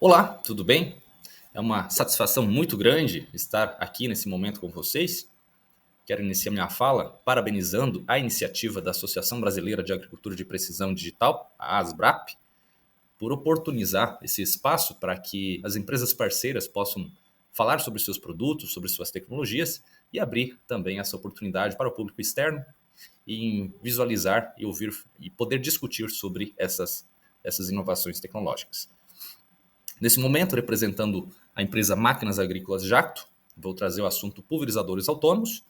Olá, tudo bem? É uma satisfação muito grande estar aqui nesse momento com vocês. Quero iniciar minha fala parabenizando a iniciativa da Associação Brasileira de Agricultura de Precisão Digital, a ASBRAP, por oportunizar esse espaço para que as empresas parceiras possam falar sobre seus produtos, sobre suas tecnologias e abrir também essa oportunidade para o público externo em visualizar e ouvir e poder discutir sobre essas inovações tecnológicas. Nesse momento, representando a empresa Máquinas Agrícolas Jacto, vou trazer o assunto pulverizadores autônomos.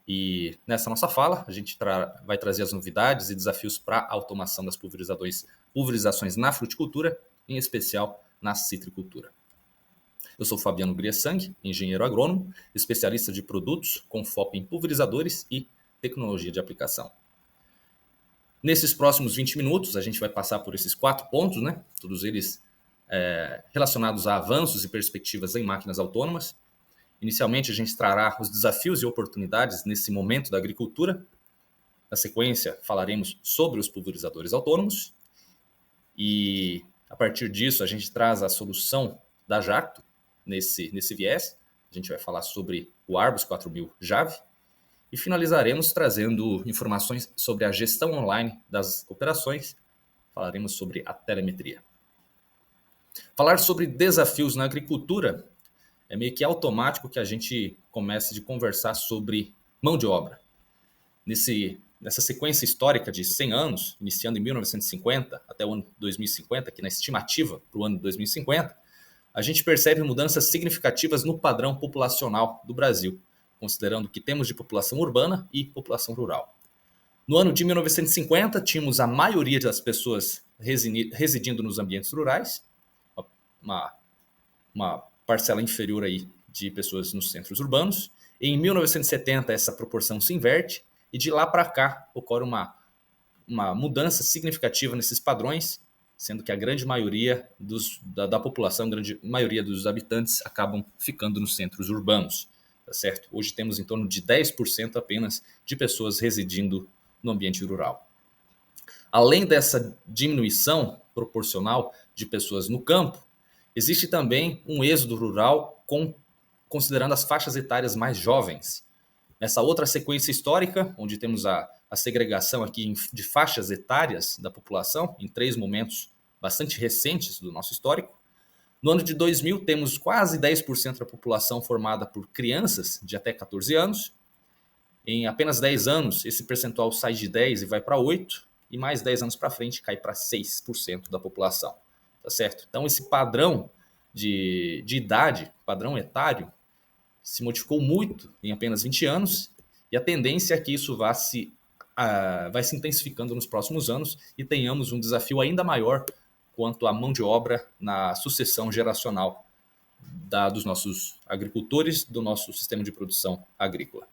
E nessa nossa fala, a gente vai trazer as novidades e desafios para a automação das pulverizações na fruticultura, em especial na citricultura. Eu sou Fabiano Griessang, engenheiro agrônomo, especialista de produtos com foco em pulverizadores e tecnologia de aplicação. Nesses próximos 20 minutos, a gente vai passar por esses 4 pontos, né? Todos eles relacionados a avanços e perspectivas em máquinas autônomas. Inicialmente, a gente trará os desafios e oportunidades nesse momento da agricultura. Na sequência, falaremos sobre os pulverizadores autônomos. E, a partir disso, a gente traz a solução da Jacto nesse viés. A gente vai falar sobre o Arbus 4000 Jave. E finalizaremos trazendo informações sobre a gestão online das operações. Falaremos sobre a telemetria. Falar sobre desafios na agricultura é meio que automático que a gente comece a conversar sobre mão de obra. Nessa sequência histórica de 100 anos, iniciando em 1950 até o ano 2050, aqui na estimativa para o ano 2050, a gente percebe mudanças significativas no padrão populacional do Brasil, considerando que temos de população urbana e população rural. No ano de 1950, tínhamos a maioria das pessoas residindo nos ambientes rurais, uma parcela inferior aí de pessoas nos centros urbanos. Em 1970, essa proporção se inverte e de lá para cá ocorre uma mudança significativa nesses padrões, sendo que a grande maioria da população, a grande maioria dos habitantes acabam ficando nos centros urbanos, tá certo? Hoje temos em torno de 10% apenas de pessoas residindo no ambiente rural. Além dessa diminuição proporcional de pessoas no campo, existe também um êxodo rural considerando as faixas etárias mais jovens. Nessa outra sequência histórica, onde temos a segregação aqui de faixas etárias da população, em 3 momentos bastante recentes do nosso histórico, no ano de 2000 temos quase 10% da população formada por crianças de até 14 anos. Em apenas 10 anos, esse percentual sai de 10 e vai para 8, e mais 10 anos para frente cai para 6% da população. Tá certo? Então, esse padrão de idade, padrão etário, se modificou muito em apenas 20 anos, e a tendência é que isso vai se intensificando nos próximos anos e tenhamos um desafio ainda maior quanto à mão de obra na sucessão geracional dos nossos agricultores, do nosso sistema de produção agrícola.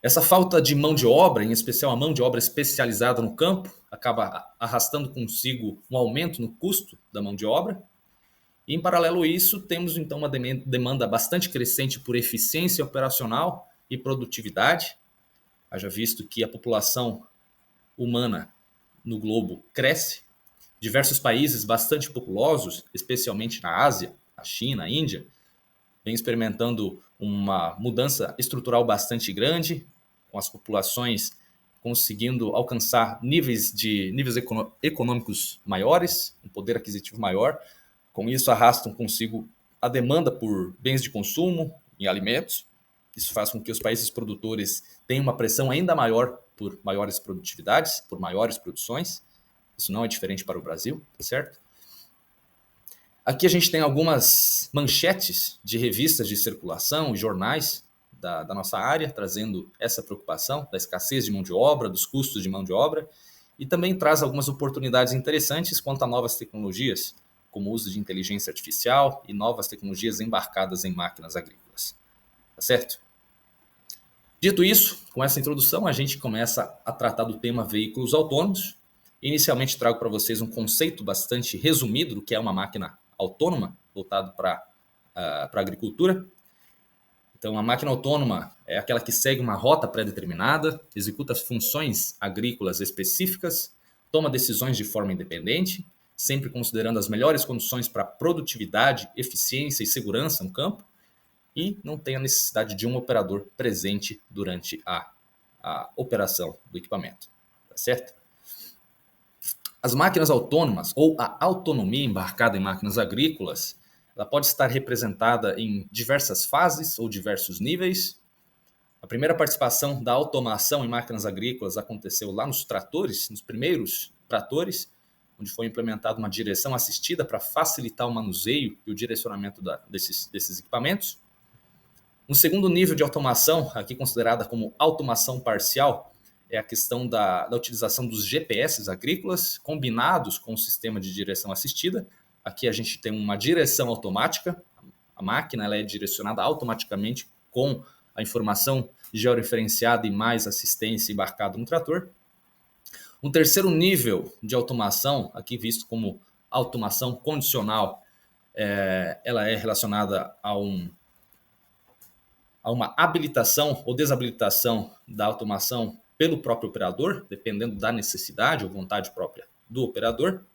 Essa falta de mão de obra, em especial a mão de obra especializada no campo, acaba arrastando consigo um aumento no custo da mão de obra. E, em paralelo a isso, temos então uma demanda bastante crescente por eficiência operacional e produtividade. Haja visto que a população humana no globo cresce. Diversos países bastante populosos, especialmente na Ásia, a China, a Índia, vem experimentando uma mudança estrutural bastante grande, com as populações conseguindo alcançar níveis econômicos maiores, um poder aquisitivo maior. Com isso, arrastam consigo a demanda por bens de consumo em alimentos. Isso faz com que os países produtores tenham uma pressão ainda maior por maiores produtividades, por maiores produções. Isso não é diferente para o Brasil, tá certo? Aqui a gente tem algumas manchetes de revistas de circulação e jornais da nossa área, trazendo essa preocupação da escassez de mão de obra, dos custos de mão de obra, e também traz algumas oportunidades interessantes quanto a novas tecnologias, como o uso de inteligência artificial e novas tecnologias embarcadas em máquinas agrícolas. Tá certo? Dito isso, com essa introdução, a gente começa a tratar do tema veículos autônomos. Inicialmente trago para vocês um conceito bastante resumido do que é uma máquina autônoma, voltado para a agricultura. Então, a máquina autônoma é aquela que segue uma rota pré-determinada, executa funções agrícolas específicas, toma decisões de forma independente, sempre considerando as melhores condições para produtividade, eficiência e segurança no campo, e não tem a necessidade de um operador presente durante a operação do equipamento, tá certo? As máquinas autônomas ou a autonomia embarcada em máquinas agrícolas, ela pode estar representada em diversas fases ou diversos níveis. A primeira participação da automação em máquinas agrícolas aconteceu lá nos tratores, nos primeiros tratores, onde foi implementada uma direção assistida para facilitar o manuseio e o direcionamento desses equipamentos. Um segundo nível de automação, aqui considerada como automação parcial, é a questão da utilização dos GPS agrícolas combinados com o sistema de direção assistida. Aqui a gente tem uma direção automática, a máquina ela é direcionada automaticamente com a informação georreferenciada e mais assistência embarcada no trator. Um terceiro nível de automação, aqui visto como automação condicional, ela é relacionada a uma habilitação ou desabilitação da automação pelo próprio operador, dependendo da necessidade ou vontade própria do operador.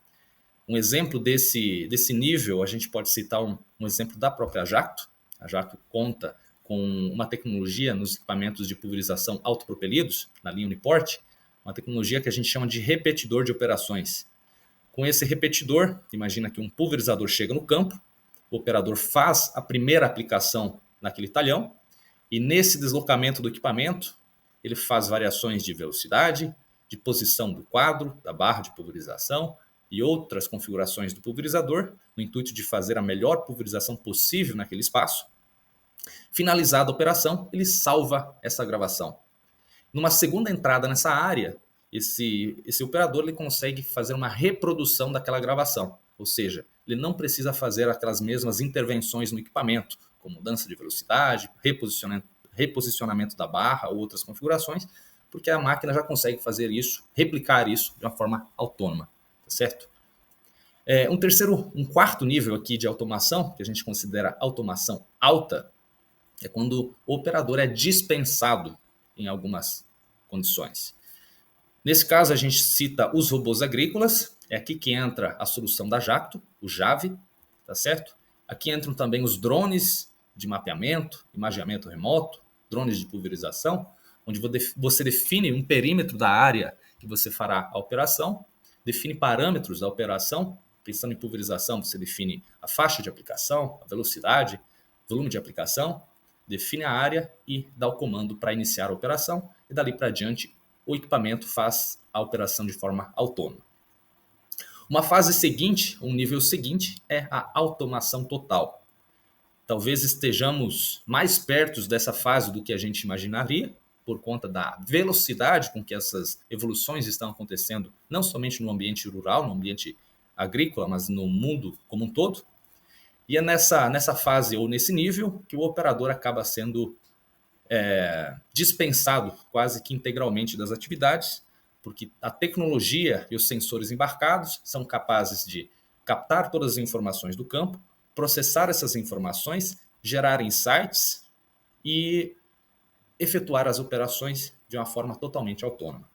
Um exemplo desse nível, a gente pode citar um exemplo da própria Jacto. A Jacto conta com uma tecnologia nos equipamentos de pulverização autopropelidos, na linha Uniport, uma tecnologia que a gente chama de repetidor de operações. Com esse repetidor, imagina que um pulverizador chega no campo, o operador faz a primeira aplicação naquele talhão, e nesse deslocamento do equipamento, ele faz variações de velocidade, de posição do quadro, da barra de pulverização e outras configurações do pulverizador, no intuito de fazer a melhor pulverização possível naquele espaço. Finalizada a operação, ele salva essa gravação. Numa segunda entrada nessa área, esse operador ele consegue fazer uma reprodução daquela gravação, ou seja, ele não precisa fazer aquelas mesmas intervenções no equipamento, como mudança de velocidade, reposicionamento da barra ou outras configurações, porque a máquina já consegue fazer isso, replicar isso de uma forma autônoma, tá certo? Um quarto nível aqui de automação, que a gente considera automação alta, é quando o operador é dispensado em algumas condições. Nesse caso, a gente cita os robôs agrícolas, é aqui que entra a solução da Jacto, o JAVE, tá certo? Aqui entram também os drones de mapeamento, imageamento remoto, drones de pulverização, onde você define um perímetro da área que você fará a operação, define parâmetros da operação. Pensando em pulverização, você define a faixa de aplicação, a velocidade, volume de aplicação, define a área e dá o comando para iniciar a operação, e dali para diante o equipamento faz a operação de forma autônoma. Uma fase seguinte, um nível seguinte, é a automação total. Talvez estejamos mais perto dessa fase do que a gente imaginaria, por conta da velocidade com que essas evoluções estão acontecendo, não somente no ambiente rural, no ambiente agrícola, mas no mundo como um todo. E é nessa fase ou nesse nível que o operador acaba sendo dispensado quase que integralmente das atividades, porque a tecnologia e os sensores embarcados são capazes de captar todas as informações do campo, processar essas informações, gerar insights e efetuar as operações de uma forma totalmente autônoma.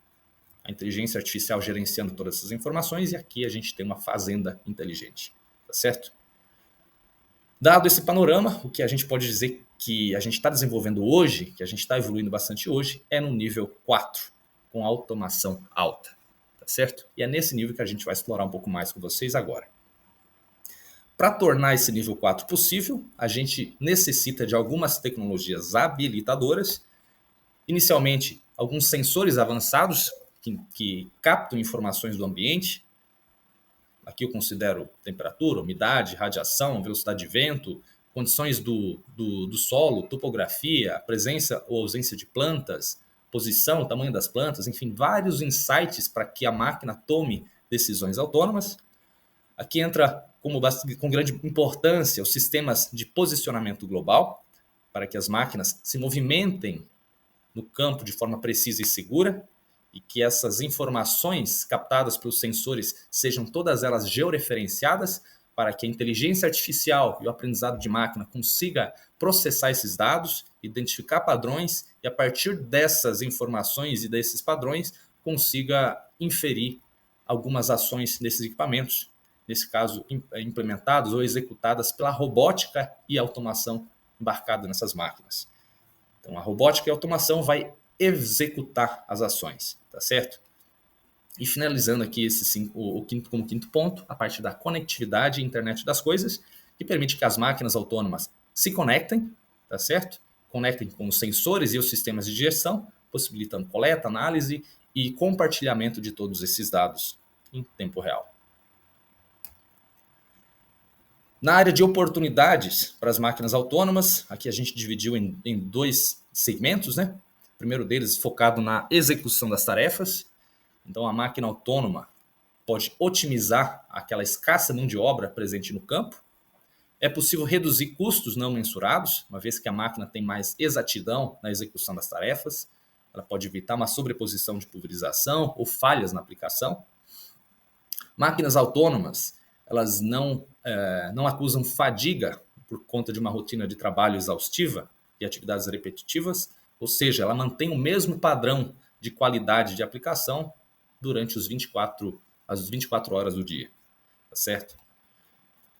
A inteligência artificial gerenciando todas essas informações, e aqui a gente tem uma fazenda inteligente, tá certo? Dado esse panorama, o que a gente pode dizer que a gente está desenvolvendo hoje, que a gente está evoluindo bastante hoje, é no nível 4, com automação alta, tá certo? E é nesse nível que a gente vai explorar um pouco mais com vocês agora. Para tornar esse nível 4 possível, a gente necessita de algumas tecnologias habilitadoras. Inicialmente, alguns sensores avançados que captam informações do ambiente. Aqui eu considero temperatura, umidade, radiação, velocidade de vento, condições do solo, topografia, presença ou ausência de plantas, posição, tamanho das plantas, enfim, vários insights para que a máquina tome decisões autônomas. Aqui entra com grande importância os sistemas de posicionamento global, para que as máquinas se movimentem no campo de forma precisa e segura, e que essas informações captadas pelos sensores sejam todas elas georreferenciadas, para que a inteligência artificial e o aprendizado de máquina consiga processar esses dados, identificar padrões e, a partir dessas informações e desses padrões, consiga inferir algumas ações desses equipamentos. nesse caso, implementadas ou executadas pela robótica e automação embarcada nessas máquinas. Então, a robótica e a automação vai executar as ações, tá certo? E finalizando aqui como quinto ponto, a parte da conectividade e internet das coisas, que permite que as máquinas autônomas se conectem, tá certo? Conectem com os sensores e os sistemas de gestão, possibilitando coleta, análise e compartilhamento de todos esses dados em tempo real. Na área de oportunidades para as máquinas autônomas, aqui a gente dividiu em dois segmentos, né? O primeiro deles focado na execução das tarefas. Então, a máquina autônoma pode otimizar aquela escassa mão de obra presente no campo. É possível reduzir custos não mensurados, uma vez que a máquina tem mais exatidão na execução das tarefas. Ela pode evitar uma sobreposição de pulverização ou falhas na aplicação. Máquinas autônomas, elas não acusam fadiga por conta de uma rotina de trabalho exaustiva e atividades repetitivas, ou seja, ela mantém o mesmo padrão de qualidade de aplicação durante as 24 horas do dia, tá certo?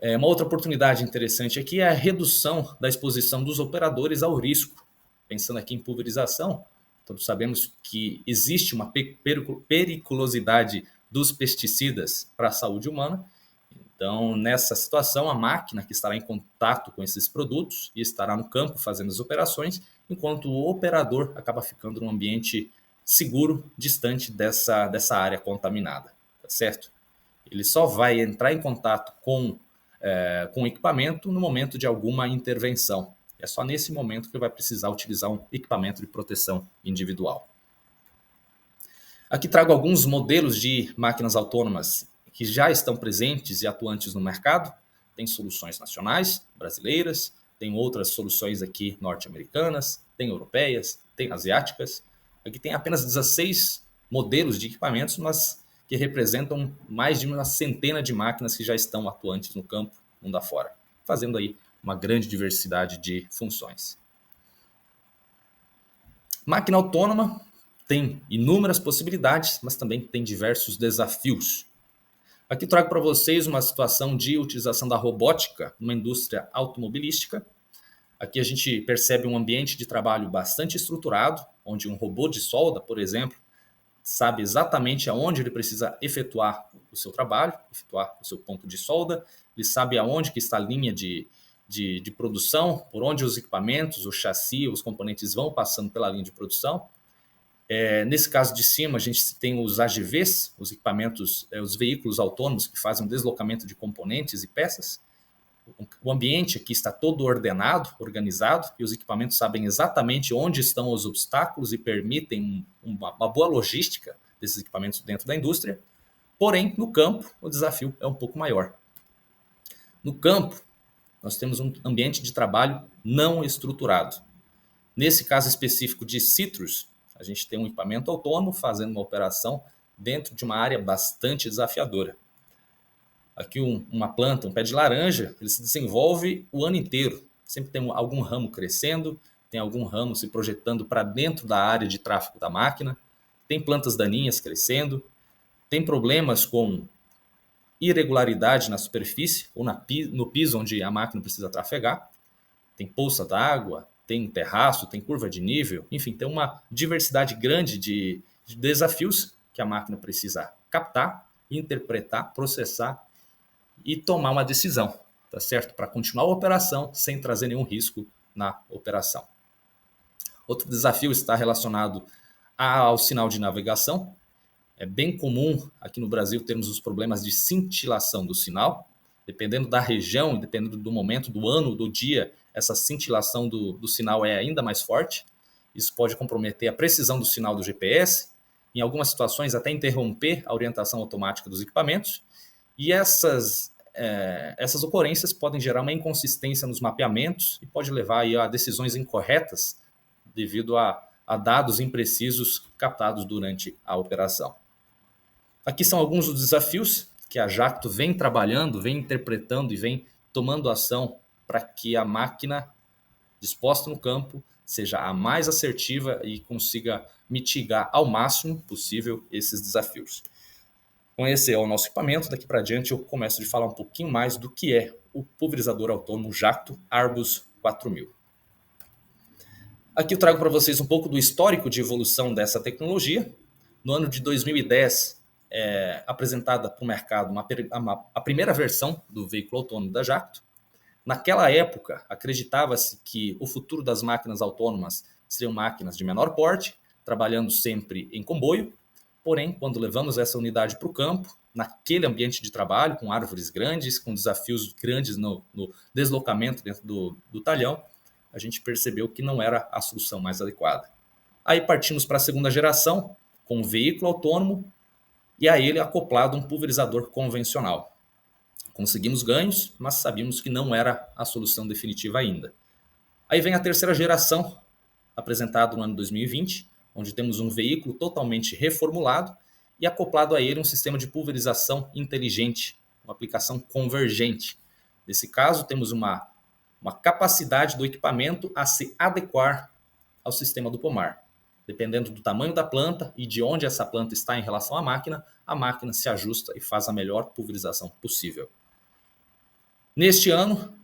Uma outra oportunidade interessante aqui é a redução da exposição dos operadores ao risco. Pensando aqui em pulverização, todos sabemos que existe uma periculosidade dos pesticidas para a saúde humana. Então, nessa situação, a máquina que estará em contato com esses produtos e estará no campo fazendo as operações, enquanto o operador acaba ficando num ambiente seguro, distante dessa área contaminada, tá certo? Ele só vai entrar em contato com o equipamento no momento de alguma intervenção. É só nesse momento que ele vai precisar utilizar um equipamento de proteção individual. Aqui trago alguns modelos de máquinas autônomas que já estão presentes e atuantes no mercado. Tem soluções nacionais, brasileiras, tem outras soluções aqui norte-americanas, tem europeias, tem asiáticas. Aqui tem apenas 16 modelos de equipamentos, mas que representam mais de uma centena de máquinas que já estão atuantes no campo, mundo afora, fazendo aí uma grande diversidade de funções. Máquina autônoma tem inúmeras possibilidades, mas também tem diversos desafios. Aqui trago para vocês uma situação de utilização da robótica numa indústria automobilística. Aqui a gente percebe um ambiente de trabalho bastante estruturado, onde um robô de solda, por exemplo, sabe exatamente aonde ele precisa efetuar o seu trabalho, efetuar o seu ponto de solda, ele sabe aonde que está a linha de produção, por onde os equipamentos, o chassi, os componentes vão passando pela linha de produção. Nesse caso de cima, a gente tem os AGVs, os equipamentos, os veículos autônomos que fazem o deslocamento de componentes e peças. O ambiente aqui está todo ordenado, organizado, e os equipamentos sabem exatamente onde estão os obstáculos e permitem uma boa logística desses equipamentos dentro da indústria. Porém, no campo, o desafio é um pouco maior. No campo, nós temos um ambiente de trabalho não estruturado. Nesse caso específico de citrus, a gente tem um equipamento autônomo fazendo uma operação dentro de uma área bastante desafiadora. Aqui uma planta, um pé de laranja, ele se desenvolve o ano inteiro. Sempre tem algum ramo crescendo, tem algum ramo se projetando para dentro da área de tráfego da máquina, tem plantas daninhas crescendo, tem problemas com irregularidade na superfície ou no piso onde a máquina precisa trafegar, tem poça d'água, tem terraço, tem curva de nível, enfim, tem uma diversidade grande de desafios que a máquina precisa captar, interpretar, processar e tomar uma decisão, tá certo? Para continuar a operação sem trazer nenhum risco na operação. Outro desafio está relacionado ao sinal de navegação. É bem comum aqui no Brasil termos os problemas de cintilação do sinal. Dependendo da região, dependendo do momento, do ano, do dia, essa cintilação do sinal é ainda mais forte. Isso pode comprometer a precisão do sinal do GPS, em algumas situações até interromper a orientação automática dos equipamentos. E essas ocorrências podem gerar uma inconsistência nos mapeamentos e pode levar aí a decisões incorretas devido a dados imprecisos captados durante a operação. Aqui são alguns dos desafios que a Jacto vem trabalhando, vem interpretando e vem tomando ação para que a máquina disposta no campo seja a mais assertiva e consiga mitigar ao máximo possível esses desafios. conhecer o nosso equipamento, daqui para diante eu começo a falar um pouquinho mais do que é o pulverizador autônomo Jacto Arbus 4000. Aqui eu trago para vocês um pouco do histórico de evolução dessa tecnologia. No ano de 2010, apresentada para o mercado a primeira versão do veículo autônomo da Jacto. Naquela época, acreditava-se que o futuro das máquinas autônomas seriam máquinas de menor porte, trabalhando sempre em comboio. Porém, quando levamos essa unidade para o campo, naquele ambiente de trabalho, com árvores grandes, com desafios grandes no deslocamento dentro do talhão, a gente percebeu que não era a solução mais adequada. Aí partimos para a segunda geração, com um veículo autônomo e a ele acoplado um pulverizador convencional. Conseguimos ganhos, mas sabíamos que não era a solução definitiva ainda. Aí vem a terceira geração, apresentado no ano 2020, onde temos um veículo totalmente reformulado e acoplado a ele um sistema de pulverização inteligente, uma aplicação convergente. Nesse caso, temos uma capacidade do equipamento a se adequar ao sistema do pomar. Dependendo do tamanho da planta e de onde essa planta está em relação à máquina, a máquina se ajusta e faz a melhor pulverização possível. Neste ano,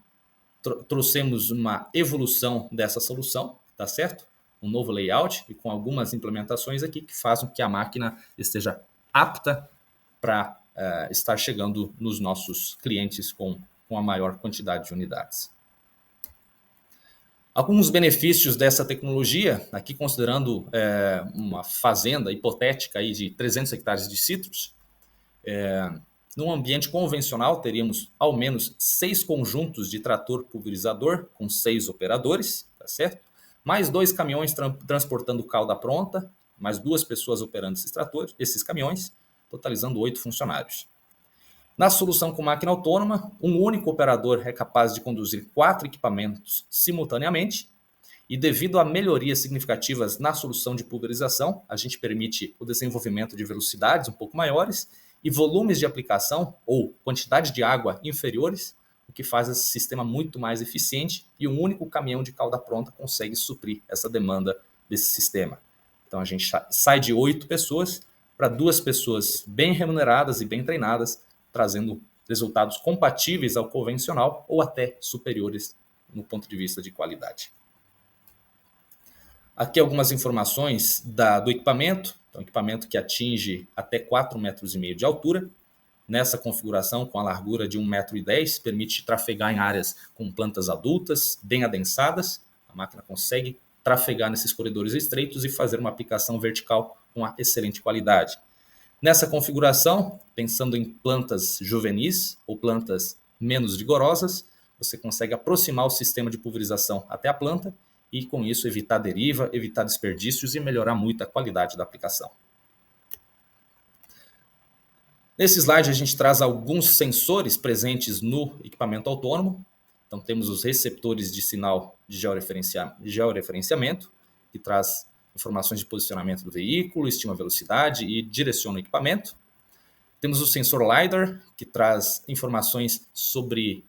trouxemos uma evolução dessa solução, tá certo? Um novo layout e com algumas implementações aqui que fazem que a máquina esteja apta para estar chegando nos nossos clientes com a maior quantidade de unidades. Alguns benefícios dessa tecnologia, aqui considerando uma fazenda hipotética aí de 300 hectares de citros, num ambiente convencional teríamos ao menos 6 conjuntos de trator pulverizador com 6 operadores, tá certo? Mais 2 caminhões transportando calda pronta, mais 2 pessoas operando esses caminhões, totalizando 8 funcionários. Na solução com máquina autônoma, um único operador é capaz de conduzir 4 equipamentos simultaneamente e devido a melhorias significativas na solução de pulverização, a gente permite o desenvolvimento de velocidades um pouco maiores e volumes de aplicação ou quantidade de água inferiores, o que faz esse sistema muito mais eficiente e um único caminhão de calda pronta consegue suprir essa demanda desse sistema. Então a gente sai de 8 pessoas para 2 pessoas bem remuneradas e bem treinadas, trazendo resultados compatíveis ao convencional ou até superiores no ponto de vista de qualidade. Aqui algumas informações do equipamento. Então, equipamento que atinge até 4,5 metros de altura. Nessa configuração, com a largura de 1,10 m, permite trafegar em áreas com plantas adultas, bem adensadas. A máquina consegue trafegar nesses corredores estreitos e fazer uma aplicação vertical com uma excelente qualidade. Nessa configuração, pensando em plantas juvenis ou plantas menos vigorosas, você consegue aproximar o sistema de pulverização até a planta e, com isso, evitar deriva, evitar desperdícios e melhorar muito a qualidade da aplicação. Nesse slide, a gente traz alguns sensores presentes no equipamento autônomo. Então, temos os receptores de sinal de georreferenciamento, que traz informações de posicionamento do veículo, estima a velocidade e direciona o equipamento. Temos o sensor LiDAR, que traz informações sobre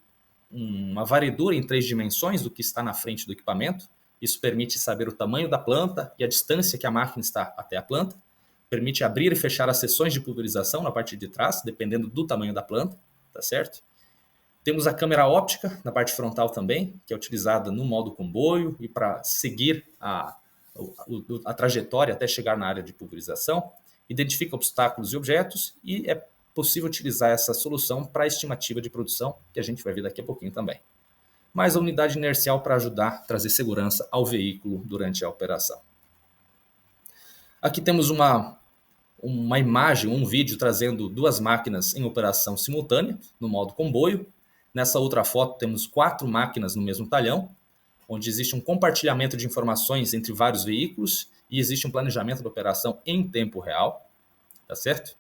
uma varredura em 3 dimensões do que está na frente do equipamento. Isso permite saber o tamanho da planta e a distância que a máquina está até a planta. Permite abrir e fechar as seções de pulverização na parte de trás, dependendo do tamanho da planta, tá certo? Temos a câmera óptica na parte frontal também, que é utilizada no modo comboio e para seguir a trajetória até chegar na área de pulverização, identifica obstáculos e objetos e é possível utilizar essa solução para a estimativa de produção, que a gente vai ver daqui a pouquinho também. Mais a unidade inercial para ajudar a trazer segurança ao veículo durante a operação. Aqui temos uma imagem, um vídeo trazendo 2 máquinas em operação simultânea, no modo comboio. Nessa outra foto temos 4 máquinas no mesmo talhão, onde existe um compartilhamento de informações entre vários veículos e existe um planejamento da operação em tempo real, tá certo?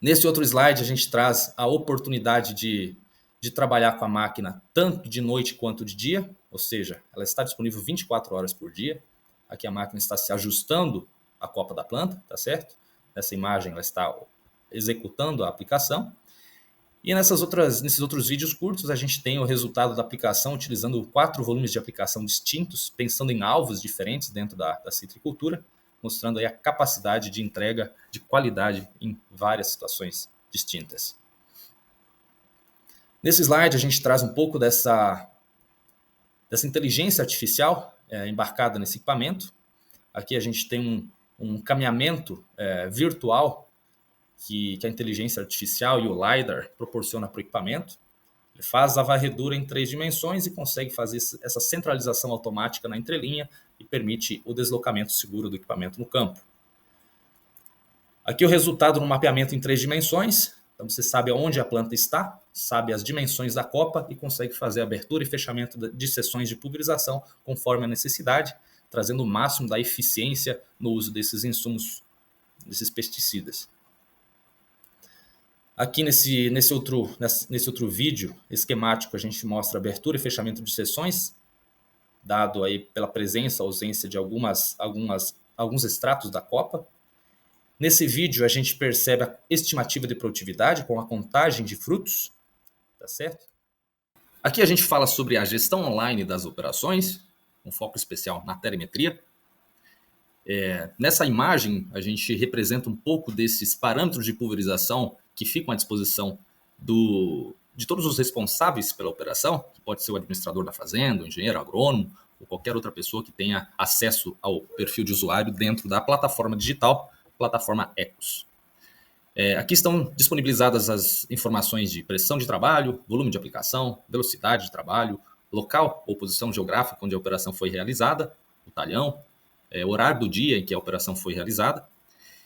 Nesse outro slide a gente traz a oportunidade de trabalhar com a máquina tanto de noite quanto de dia, ou seja, ela está disponível 24 horas por dia. Aqui a máquina está se ajustando à copa da planta, tá certo? Nessa imagem ela está executando a aplicação. E nesses outros vídeos curtos, a gente tem o resultado da aplicação utilizando 4 volumes de aplicação distintos, pensando em alvos diferentes dentro da citricultura, mostrando aí a capacidade de entrega de qualidade em várias situações distintas. Nesse slide, a gente traz um pouco dessa inteligência artificial embarcada nesse equipamento. Aqui a gente tem um caminhamento virtual que a inteligência artificial e o LiDAR proporciona para o equipamento. Ele faz a varredura em 3 dimensões e consegue fazer essa centralização automática na entrelinha e permite o deslocamento seguro do equipamento no campo. Aqui o resultado no mapeamento em 3 dimensões. Então você sabe onde a planta está, sabe as dimensões da copa e consegue fazer abertura e fechamento de seções de pulverização conforme a necessidade, trazendo o máximo da eficiência no uso desses insumos, desses pesticidas. Aqui nesse outro vídeo esquemático a gente mostra abertura e fechamento de seções, dado aí pela presença ou ausência de alguns extratos da copa. Nesse vídeo a gente percebe a estimativa de produtividade com a contagem de frutos, tá certo? Aqui a gente fala sobre a gestão online das operações, com foco especial na telemetria. Nessa imagem a gente representa um pouco desses parâmetros de pulverização que ficam à disposição de todos os responsáveis pela operação, que pode ser o administrador da fazenda, o engenheiro agrônomo, ou qualquer outra pessoa que tenha acesso ao perfil de usuário dentro da plataforma digital, plataforma Ecos. Aqui estão disponibilizadas as informações de pressão de trabalho, volume de aplicação, velocidade de trabalho, local ou posição geográfica onde a operação foi realizada, o talhão, horário do dia em que a operação foi realizada.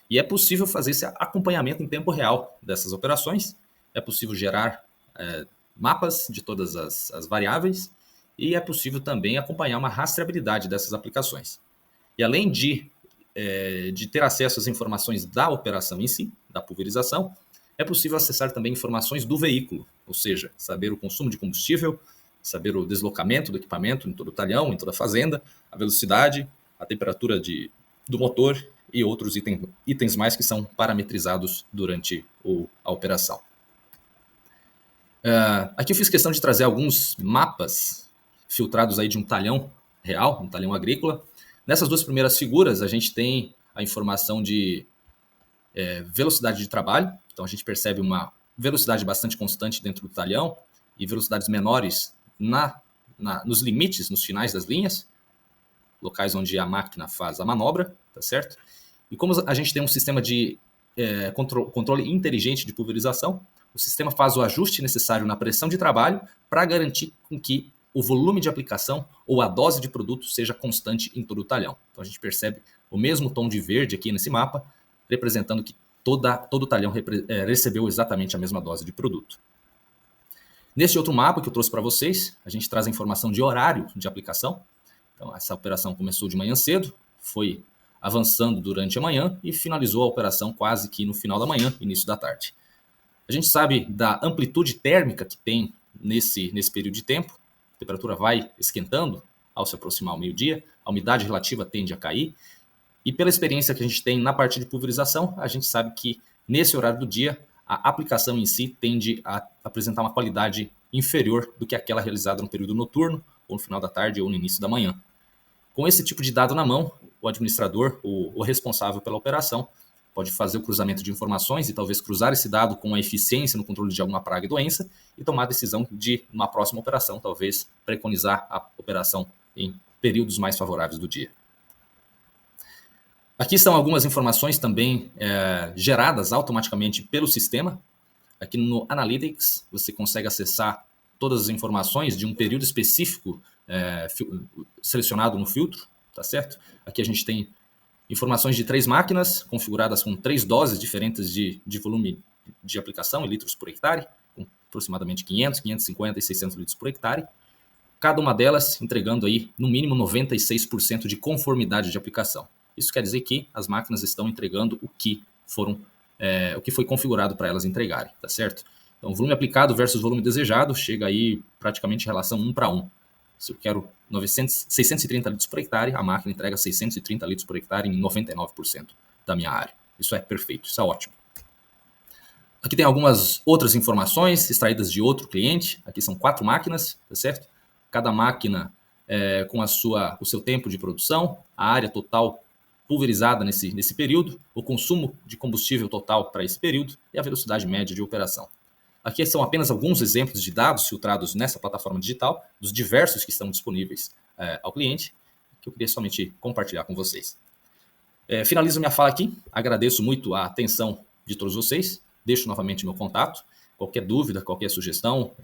E é possível fazer esse acompanhamento em tempo real dessas operações. É possível gerar mapas de todas as variáveis e é possível também acompanhar uma rastreabilidade dessas aplicações. E além de ter acesso às informações da operação em si, da pulverização, é possível acessar também informações do veículo, ou seja, saber o consumo de combustível, saber o deslocamento do equipamento em todo o talhão, em toda a fazenda, a velocidade, a temperatura do motor e outros itens mais que são parametrizados durante a operação. Aqui eu fiz questão de trazer alguns mapas filtrados aí de um talhão real, um talhão agrícola. Nessas 2 primeiras figuras a gente tem a informação de velocidade de trabalho. Então a gente percebe uma velocidade bastante constante dentro do talhão e velocidades menores nos limites, nos finais das linhas, locais onde a máquina faz a manobra, tá certo? E como a gente tem um sistema de controle inteligente de pulverização, o sistema faz o ajuste necessário na pressão de trabalho para garantir com que o volume de aplicação ou a dose de produto seja constante em todo o talhão. Então a gente percebe o mesmo tom de verde aqui nesse mapa, representando que todo o talhão recebeu exatamente a mesma dose de produto. Neste outro mapa que eu trouxe para vocês, a gente traz a informação de horário de aplicação. Então essa operação começou de manhã cedo, foi avançando durante a manhã e finalizou a operação quase que no final da manhã, início da tarde. A gente sabe da amplitude térmica que tem nesse período de tempo. A temperatura vai esquentando ao se aproximar ao meio-dia, a umidade relativa tende a cair. E pela experiência que a gente tem na parte de pulverização, a gente sabe que nesse horário do dia, a aplicação em si tende a apresentar uma qualidade inferior do que aquela realizada no período noturno, ou no final da tarde, ou no início da manhã. Com esse tipo de dado na mão, o administrador, o responsável pela operação, pode fazer o cruzamento de informações e talvez cruzar esse dado com a eficiência no controle de alguma praga e doença e tomar a decisão de, numa próxima operação, talvez preconizar a operação em períodos mais favoráveis do dia. Aqui estão algumas informações também geradas automaticamente pelo sistema. Aqui no Analytics você consegue acessar todas as informações de um período específico selecionado no filtro, tá certo? Aqui a gente tem informações de 3 máquinas configuradas com 3 doses diferentes de volume de aplicação em litros por hectare, com aproximadamente 500, 550 e 600 litros por hectare. Cada uma delas entregando aí no mínimo 96% de conformidade de aplicação. Isso quer dizer que as máquinas estão entregando o que foi configurado para elas entregarem, tá certo? Então, volume aplicado versus volume desejado chega aí praticamente em relação 1 para 1. Se eu quero 630 litros por hectare, a máquina entrega 630 litros por hectare em 99% da minha área. Isso é perfeito, isso é ótimo. Aqui tem algumas outras informações extraídas de outro cliente. Aqui são 4 máquinas, tá certo? Cada máquina com o seu tempo de produção, a área total pulverizada nesse período, o consumo de combustível total para esse período e a velocidade média de operação. Aqui são apenas alguns exemplos de dados filtrados nessa plataforma digital, dos diversos que estão disponíveis ao cliente, que eu queria somente compartilhar com vocês. Finalizo minha fala aqui, agradeço muito a atenção de todos vocês, deixo novamente meu contato, qualquer dúvida, qualquer sugestão,